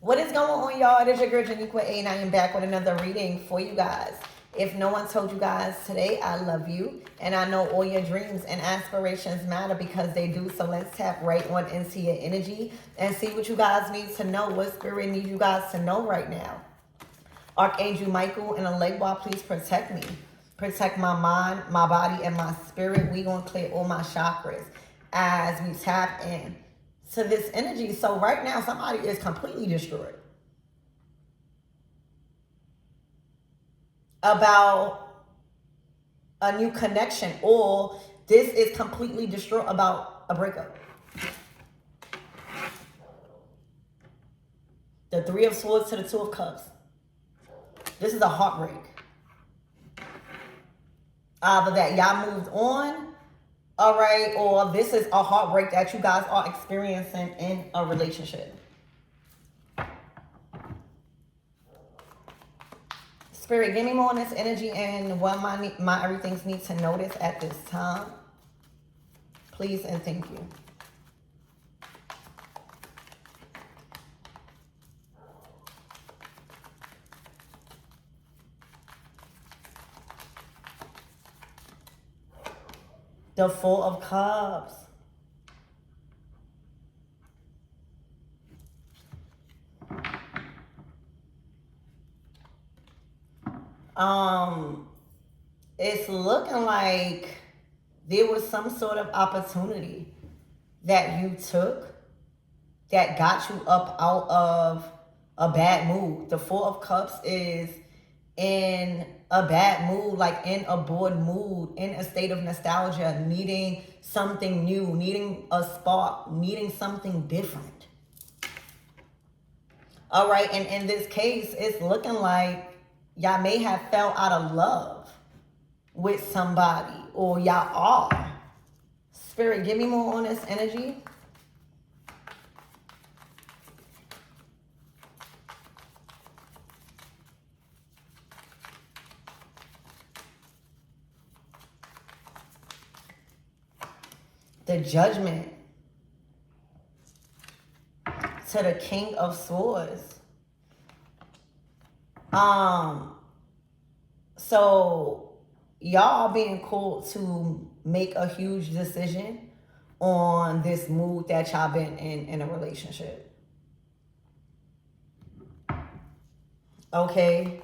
What is going on, y'all? It is your girl Janiqua A, and I am back with another reading for you guys. If no one told you guys today, I love you. And I know all your dreams and aspirations matter because they do. So let's tap right on into your energy and see what you guys need to know, what spirit needs you guys to know right now. Archangel Michael and Alegba, please protect me. Protect my mind, my body, and my spirit. We gonna clear all my chakras as we tap in to this energy. So right now, somebody is completely destroyed about a new connection, or this is completely distraught about a breakup. The Three of Swords to the Two of Cups. This is a heartbreak. Either that y'all moved on, all right, or this is a heartbreak that you guys are experiencing in a relationship. Spirit, give me more on this energy and what my everything's need to notice at this time. Please and thank you. The Four of Cups. It's looking like there was some sort of opportunity that you took that got you up out of a bad mood. The Four of Cups is in a bad mood, like in a bored mood, in a state of nostalgia, needing something new, needing a spark, needing something different. All right, and in this case, it's looking like y'all may have fell out of love with somebody, or y'all are. Spirit, give me more on this energy. The Judgment to the King of Swords. So y'all being called to make a huge decision on this mood that y'all been in a relationship. Okay,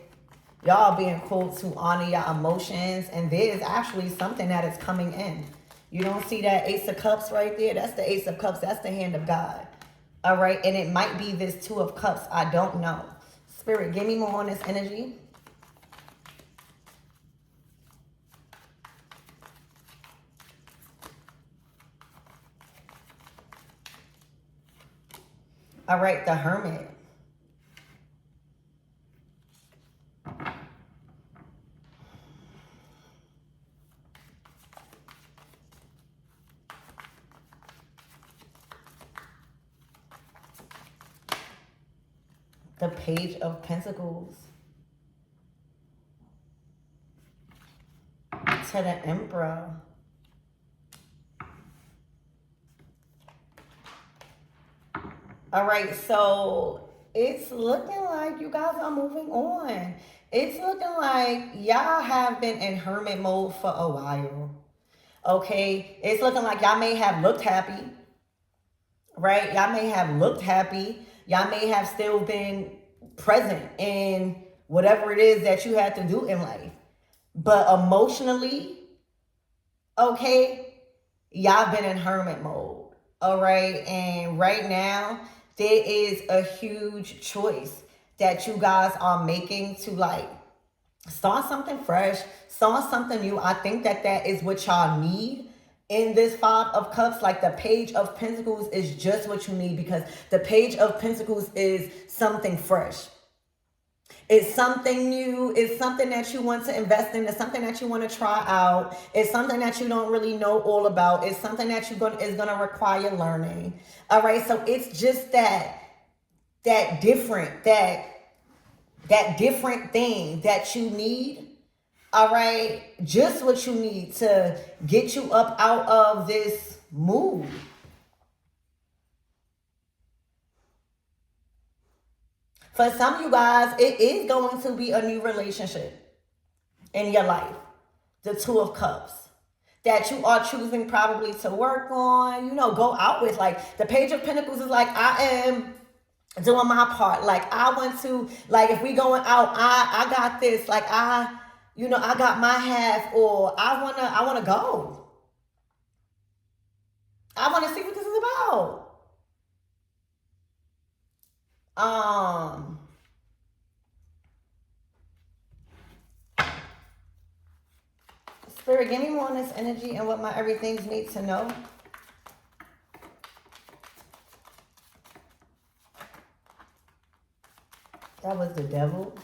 y'all being called to honor your emotions, and there is actually something that is coming in. You don't see that Ace of Cups right there? That's the Ace of Cups. That's the hand of God. All right, and it might be this Two of Cups. I don't know. Spirit, give me more on this energy. All right, the Hermit. The Page of Pentacles. To the Emperor. All right, so it's looking like you guys are moving on. It's looking like y'all have been in hermit mode for a while. Okay, it's looking like y'all may have looked happy, right? Y'all may have looked happy. Y'all may have still been present in whatever it is that you had to do in life. But emotionally, okay, y'all been in hermit mode. All right, and right now, there is a huge choice that you guys are making to like start something fresh, start something new. I think that that is what y'all need in this Five of Cups. Like the Page of Pentacles is just what you need, because the Page of Pentacles is something fresh. It's something new. It's something that you want to invest in. It's something that you want to try out. It's something that you don't really know all about. It's something that is going to require learning. All right. So it's just that different thing that you need. All right. Just what you need to get you up out of this mood. For some of you guys, it is going to be a new relationship in your life. The Two of Cups that you are choosing probably to work on, go out with. Like the Page of Pentacles is like, I am doing my part. Like I want to, like if we going out, I got this. Like I got my half, or I wanna go. I wanna see what this is about. Spirit, give me more on this energy and what my everythings need to know. That was the Devil.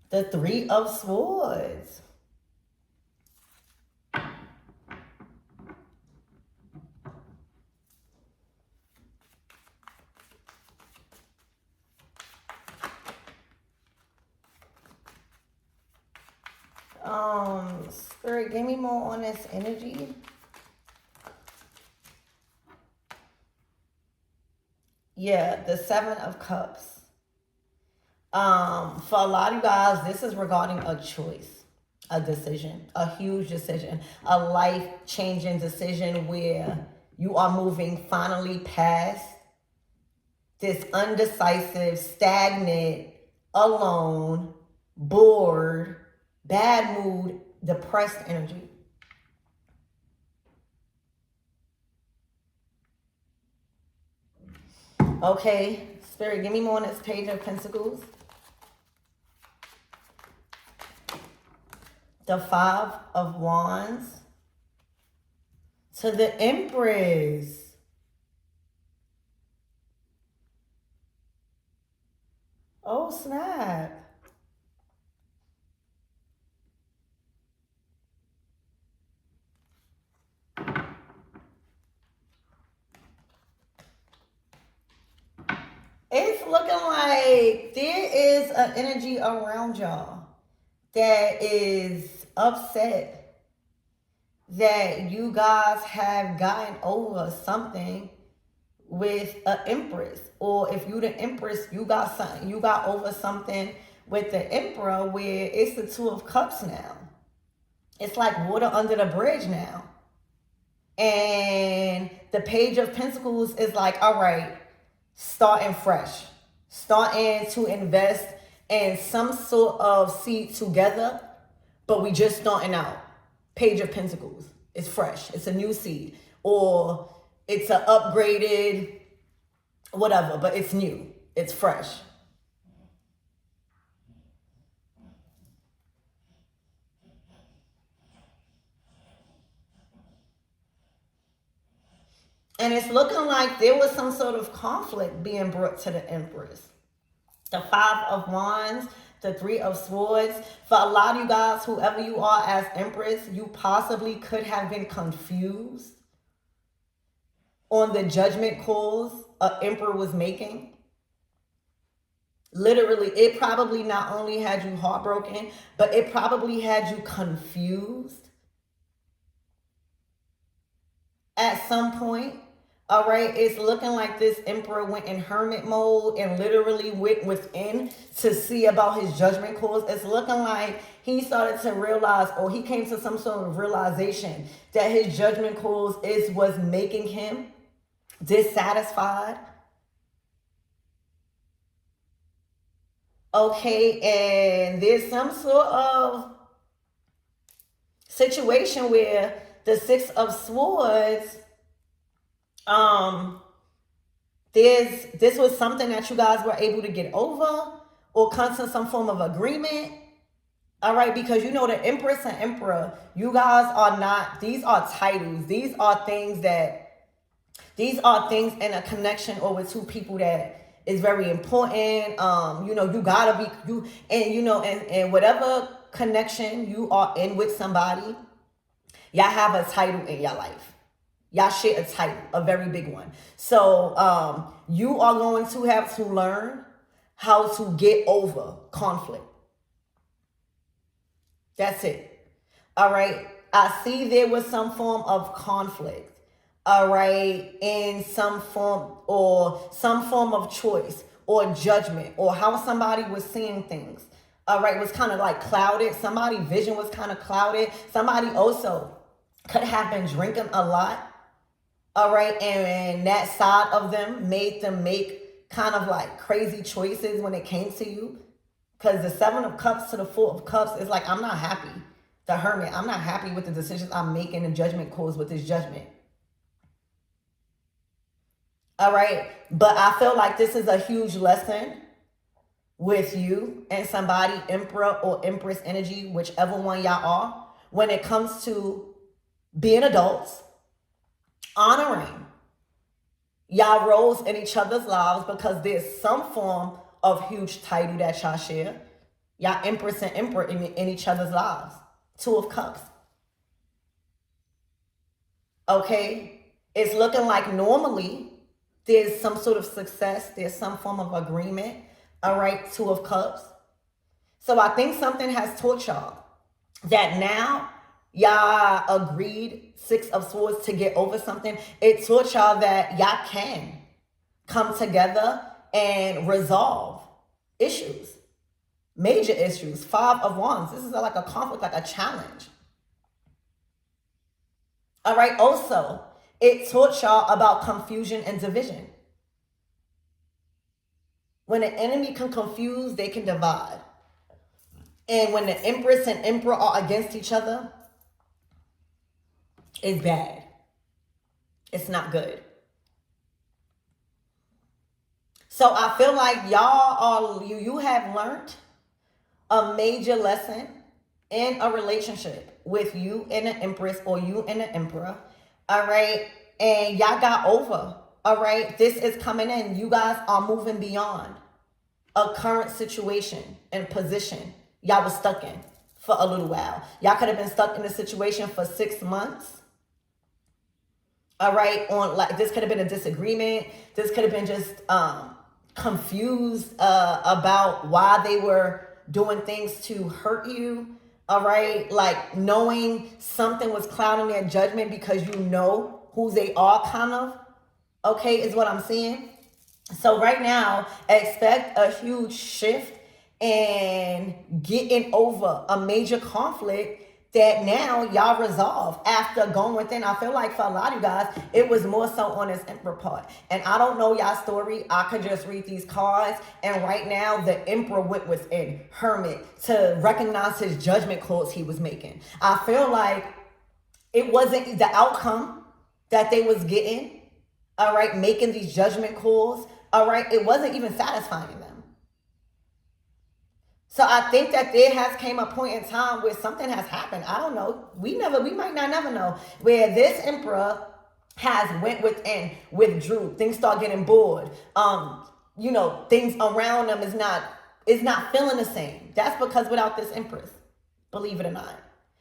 The Three of Swords. Spirit, give me more on this energy. Yeah, the Seven of Cups. For a lot of you guys, this is regarding a choice, a decision, a huge decision, a life-changing decision where you are moving finally past this undecisive, stagnant, alone, bored, bad mood, depressed energy. Okay, Spirit, give me more on this Page of Pentacles. The Five of Wands. To the Empress. Oh, snap. It's looking like there is an energy around y'all that is upset that you guys have gotten over something with an Empress. Or if you the Empress, you got something, you got over something with the Emperor, where it's the Two of Cups now. It's like water under the bridge now. And the Page of Pentacles is like, all right, starting fresh, starting to invest in some sort of seed together, but we just starting out. Page of Pentacles. It's fresh. It's a new seed. Or it's an upgraded whatever, but it's new. It's fresh. And it's looking like there was some sort of conflict being brought to the Empress. The Five of Wands, the Three of Swords. For a lot of you guys, whoever you are as Empress, you possibly could have been confused on the judgment calls an Emperor was making. Literally, it probably not only had you heartbroken, but it probably had you confused at some point. All right, it's looking like this Emperor went in hermit mode and literally went within to see about his judgment calls. It's looking like he started to realize, or he came to some sort of realization that his judgment calls was making him dissatisfied. Okay, and there's some sort of situation where the Six of Swords, this was something that you guys were able to get over or come to some form of agreement. All right, because you know the Empress and Emperor, you guys are not, these are titles. These are things in a connection or with two people that is very important. You gotta be, and whatever connection you are in with somebody, y'all have a title in your life. Y'all share a title, a very big one. So you are going to have to learn how to get over conflict. That's it. All right. I see there was some form of conflict. all right, in some form of choice or judgment, or how somebody was seeing things, all right, was kind of like clouded. Somebody's vision was kind of clouded. Somebody also could have been drinking a lot, all right, and that side of them made them make kind of like crazy choices when it came to you. Because the Seven of Cups to the Four of Cups is like, I'm not happy. The Hermit, I'm not happy with the decisions I'm making and judgment calls with this judgment. All right. But I feel like this is a huge lesson with you and somebody, Emperor or Empress energy, whichever one y'all are, when it comes to being adults, honoring y'all roles in each other's lives, because there's some form of huge title that y'all share. Y'all Empress and Emperor in each other's lives. Two of Cups. Okay? It's looking like normally there's some sort of success. There's some form of agreement. All right? Two of Cups. So I think something has taught y'all that now y'all agreed, Six of Swords, to get over something. It taught y'all that y'all can come together and resolve issues, major issues. Five of Wands. This is like a conflict, like a challenge. All right. Also, it taught y'all about confusion and division. When an enemy can confuse, they can divide. And when the Empress and Emperor are against each other, it's bad. It's not good. So I feel like you have learned a major lesson in a relationship with you and an Empress or you and an Emperor. All right. And y'all got over. All right. This is coming in. You guys are moving beyond a current situation and position y'all was stuck in for a little while. Y'all could have been stuck in a situation for 6 months. All right. On like, this could have been a disagreement. This could have been just confused about why they were doing things to hurt you. All right. Like knowing something was clouding their judgment because you know who they are, kind of. Okay, is what I'm seeing. So right now, expect a huge shift and getting over a major conflict that now y'all resolve after going within. I feel like for a lot of you guys, it was more so on this Emperor part. And I don't know y'all story. I could just read these cards. And right now, the Emperor went within, Hermit, to recognize his judgment calls he was making. I feel like it wasn't the outcome that they was getting, all right, making these judgment calls, all right, it wasn't even satisfying them. So I think that there has came a point in time where something has happened. I don't know. We might not never know, where this Emperor has went within, withdrew. Things start getting bored. Things around them is not feeling the same. That's because without this Empress, believe it or not.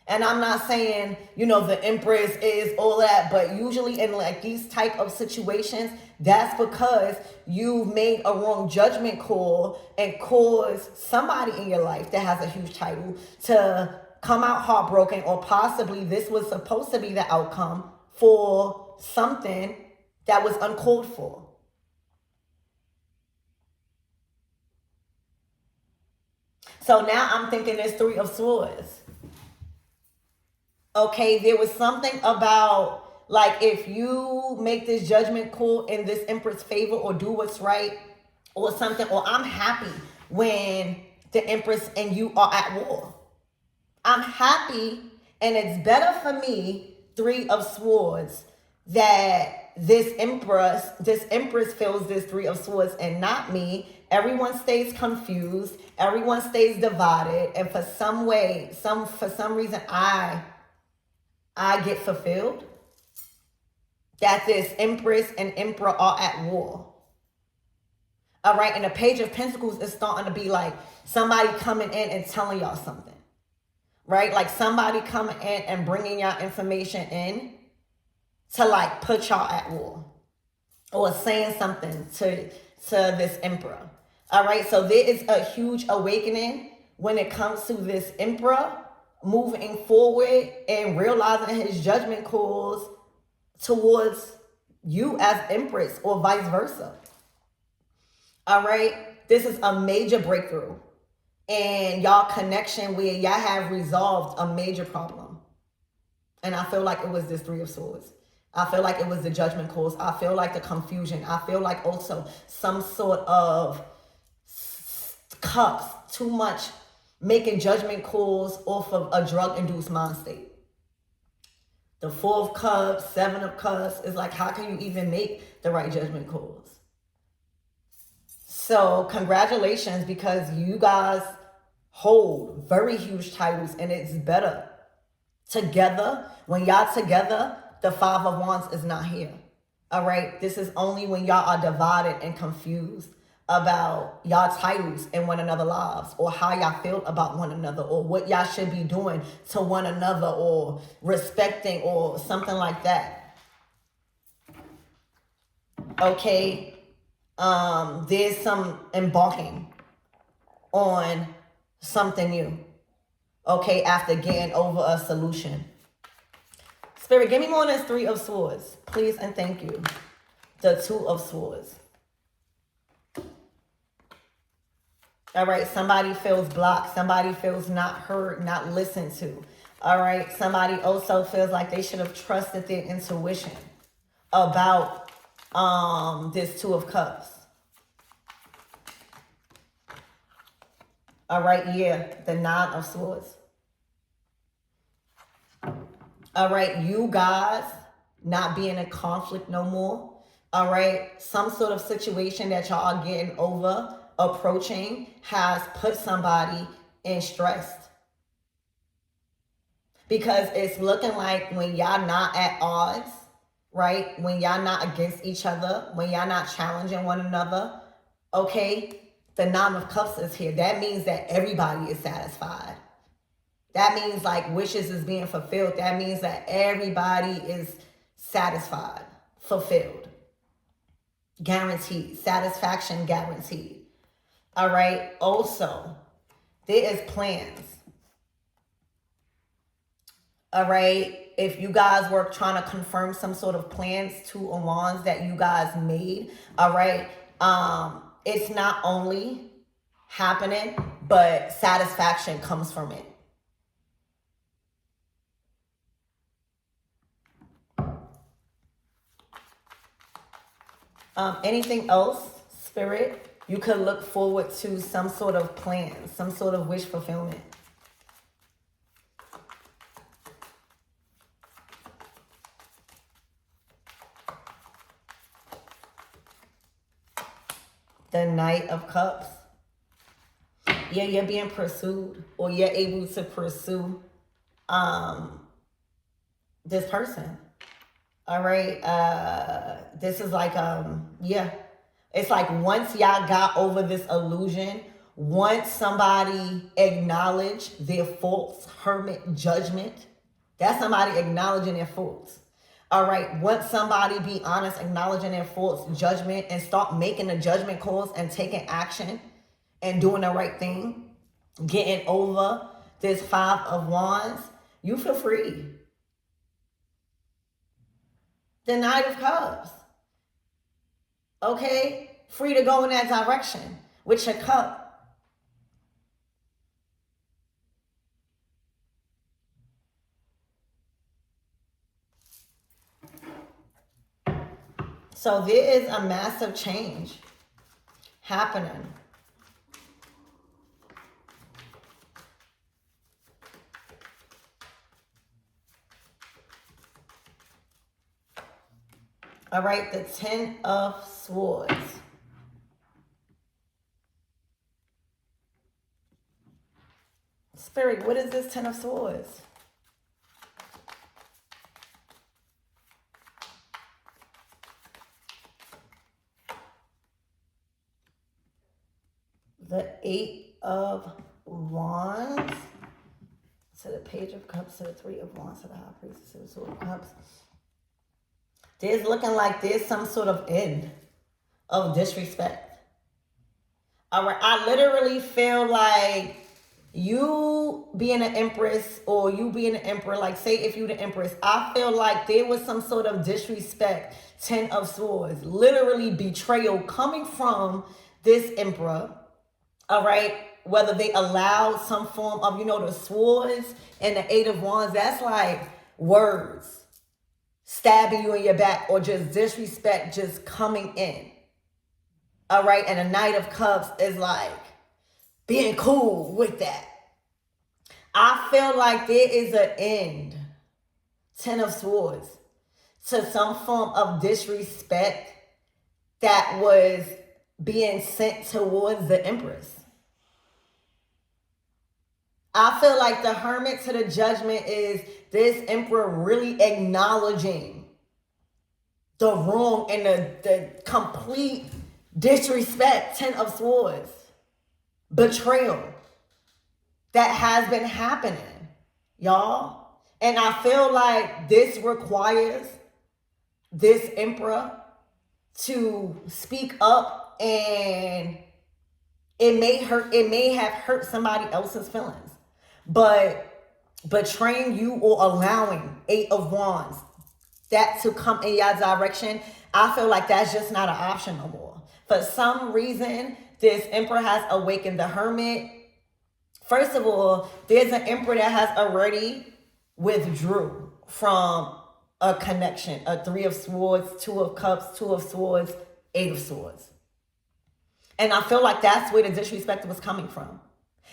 And I'm not saying, the Empress is all that, but usually in like these type of situations, that's because you've made a wrong judgment call and caused somebody in your life that has a huge title to come out heartbroken, or possibly this was supposed to be the outcome for something that was uncalled for. So now I'm thinking there's Three of Swords. Okay, there was something about, like, if you make this judgment call in this Empress favor or do what's right or something, or I'm happy when the Empress and you are at war. I'm happy, and it's better for me, Three of Swords, that this Empress feels this Three of Swords and not me. Everyone stays confused. Everyone stays divided. And for some reason, I get fulfilled that this Empress and Emperor are at war. All right. And the Page of Pentacles is starting to be like somebody coming in and telling y'all something. Right? Like somebody coming in and bringing y'all information in to like put y'all at war, or saying something to this Emperor. All right. So there is a huge awakening when it comes to this Emperor moving forward and realizing his judgment calls towards you as Empress or vice versa. All right. This is a major breakthrough in y'all connection where y'all have resolved a major problem. And I feel like it was this Three of Swords. I feel like it was the judgment calls. I feel like the confusion. I feel like also some sort of cups, too much making judgment calls off of a drug-induced mind state. The Four of Cups, Seven of Cups is like, how can you even make the right judgment calls? So congratulations, because you guys hold very huge titles, and it's better together. When y'all together, the Five of Wands is not here. All right. This is only when y'all are divided and confused about y'all titles in one another's lives, or how y'all feel about one another, or what y'all should be doing to one another, or respecting, or something like that. Okay. There's some embarking on something new. Okay, after getting over a solution. Spirit, give me more than this Three of Swords, please and thank you. The Two of Swords. All right, somebody feels blocked. Somebody feels not heard, not listened to. All right, somebody also feels like they should have trusted their intuition about this Two of Cups. All right, yeah, the Nine of Swords. All right, you guys not being in conflict no more. All right, some sort of situation that y'all are getting over, approaching, has put somebody in stress. Because it's looking like when y'all not at odds, right? When y'all not against each other, when y'all not challenging one another, okay? The Nine of Cups is here. That means that everybody is satisfied. That means like wishes is being fulfilled. That means that everybody is satisfied, fulfilled, guaranteed, satisfaction guaranteed. All right. Also, there is plans. All right. If you guys were trying to confirm some sort of plans, Two of Wands that you guys made, all right. It's not only happening, but satisfaction comes from it. Anything else, Spirit? You could look forward to some sort of plan, some sort of wish fulfillment. The Knight of Cups. Yeah, you're being pursued, or you're able to pursue this person. All right. This is like, yeah. It's like once y'all got over this illusion, once somebody acknowledged their faults, hermit judgment, that's somebody acknowledging their faults. All right. Once somebody be honest, acknowledging their faults, judgment, and start making the judgment calls and taking action and doing the right thing, getting over this Five of Wands, you feel free. The Knight of Cups. Okay? Free to go in that direction with your cup. So there is a massive change happening. All right, the Ten of Swords. Spirit, what is this Ten of Swords? The Eight of Wands. To the Page of Cups, to the Three of Wands, to the High Priestess, to the Sword of Cups. There's looking like there's some sort of end of disrespect. All right, I literally feel like You being an empress or you being an emperor, like say if you the empress, I feel like there was some sort of disrespect, 10 of swords, literally betrayal coming from this emperor. All right, whether they allow some form of, the swords and the 8 of wands, that's like words stabbing you in your back or just disrespect just coming in. All right, and the Knight of Cups is like being cool with that. I feel like there is an end, 10 of Swords, to some form of disrespect that was being sent towards the Empress. I feel like the Hermit to the Judgment is this Emperor really acknowledging the wrong and the complete disrespect, 10 of Swords, betrayal that has been happening, y'all. And I feel like this requires this emperor to speak up, and it may have hurt somebody else's feelings. But betraying you or allowing 8 of wands, that to come in your direction, I feel like that's just not an option no more. For some reason, this emperor has awakened the Hermit. First of all, there's an emperor that has already withdrew from a connection, a 3 of Swords, 2 of Cups, 2 of Swords, 8 of Swords. And I feel like that's where the disrespect was coming from.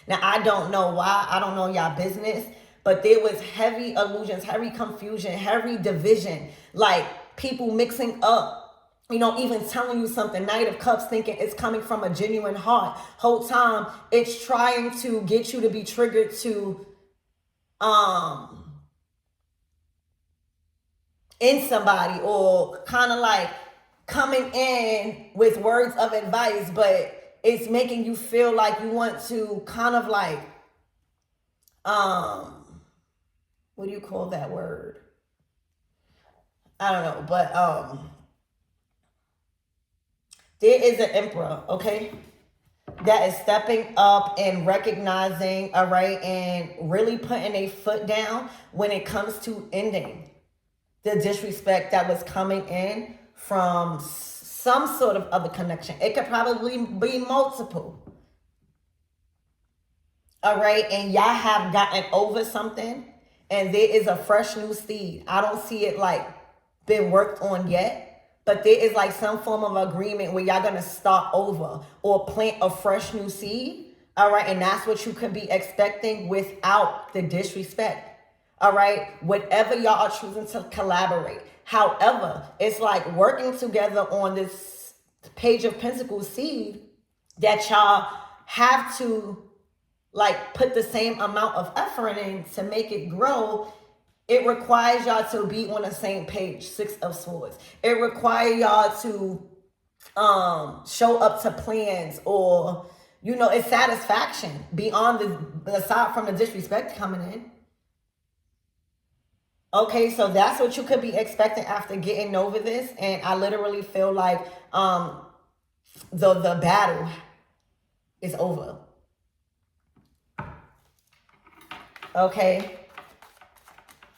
Now, I don't know why. I don't know y'all business, but there was heavy illusions, heavy confusion, heavy division, like people mixing up, even telling you something, Knight of Cups, thinking it's coming from a genuine heart. Whole time, it's trying to get you to be triggered to in somebody, or kind of like coming in with words of advice, but it's making you feel like you want to kind of like, what do you call that word? I don't know, but there is an emperor, okay, that is stepping up and recognizing, all right, and really putting a foot down when it comes to ending the disrespect that was coming in from some sort of other connection. It could probably be multiple. All right, and y'all have gotten over something, and there is a fresh new seed. I don't see it like been worked on yet, but there is like some form of agreement where y'all gonna start over or plant a fresh new seed. All right, and that's what you could be expecting without the disrespect. All right, whatever y'all are choosing to collaborate. However, it's like working together on this Page of Pentacles seed that y'all have to like put the same amount of effort in to make it grow. It requires y'all to be on the same page, 6 of Swords. It requires y'all to show up to plans, or it's satisfaction beyond aside from the disrespect coming in. Okay, so that's what you could be expecting after getting over this. And I literally feel like the battle is over. Okay.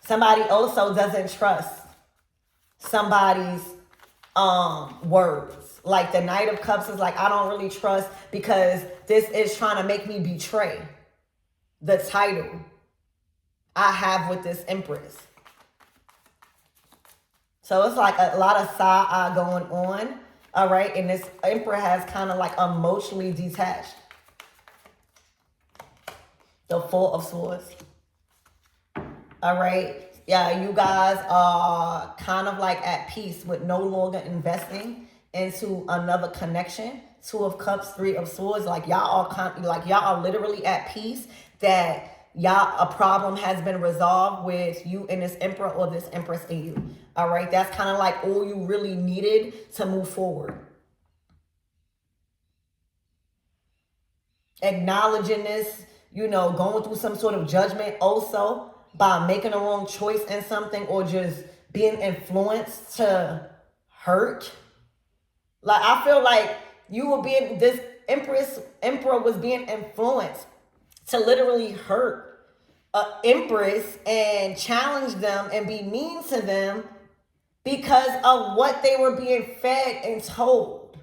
Somebody also doesn't trust somebody's words. Like the Knight of Cups is like, I don't really trust, because this is trying to make me betray the title I have with this Empress. So it's like a lot of side eye going on. All right. And this Emperor has kind of like emotionally detached. The 4 of Swords. All right. Yeah, you guys are kind of like at peace with no longer investing into another connection. 2 of Cups, 3 of Swords. Like y'all are literally at peace that a problem has been resolved with you and this Emperor, or this Empress and you. All right. That's kind of like all you really needed to move forward. Acknowledging this, going through some sort of judgment also by making a wrong choice in something, or just being influenced to hurt. Like I feel like this Emperor was being influenced to literally hurt an empress and challenge them and be mean to them because of what they were being fed and told.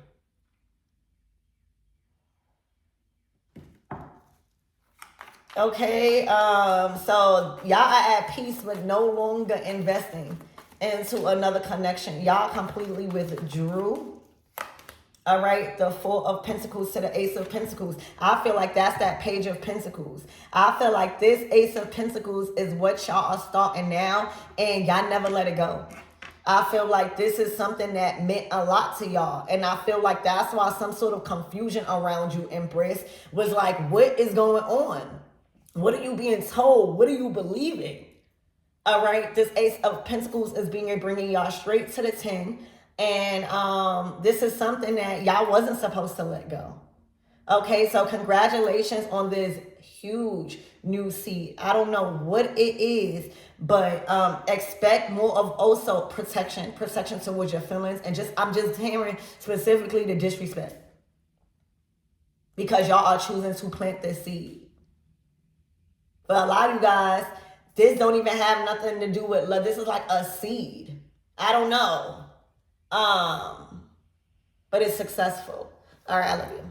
Okay, so y'all are at peace with no longer investing into another connection. Y'all completely withdrew. All right, the Four of Pentacles to the Ace of Pentacles. I feel like that's that Page of Pentacles. I feel like this Ace of Pentacles is what y'all are starting now, and y'all never let it go. I feel like this is something that meant a lot to y'all. And I feel like that's why some sort of confusion around you, Empress, was like, what is going on? What are you being told? What are you believing? All right, this Ace of Pentacles is bringing y'all straight to the 10. And this is something that y'all wasn't supposed to let go. Okay, so congratulations on this huge new seed. I don't know what it is, but expect more of also protection towards your feelings. And I'm just hearing specifically the disrespect. Because y'all are choosing to plant this seed. But a lot of you guys, this don't even have nothing to do with love. This is like a seed. I don't know. But it's successful. All right, I love you.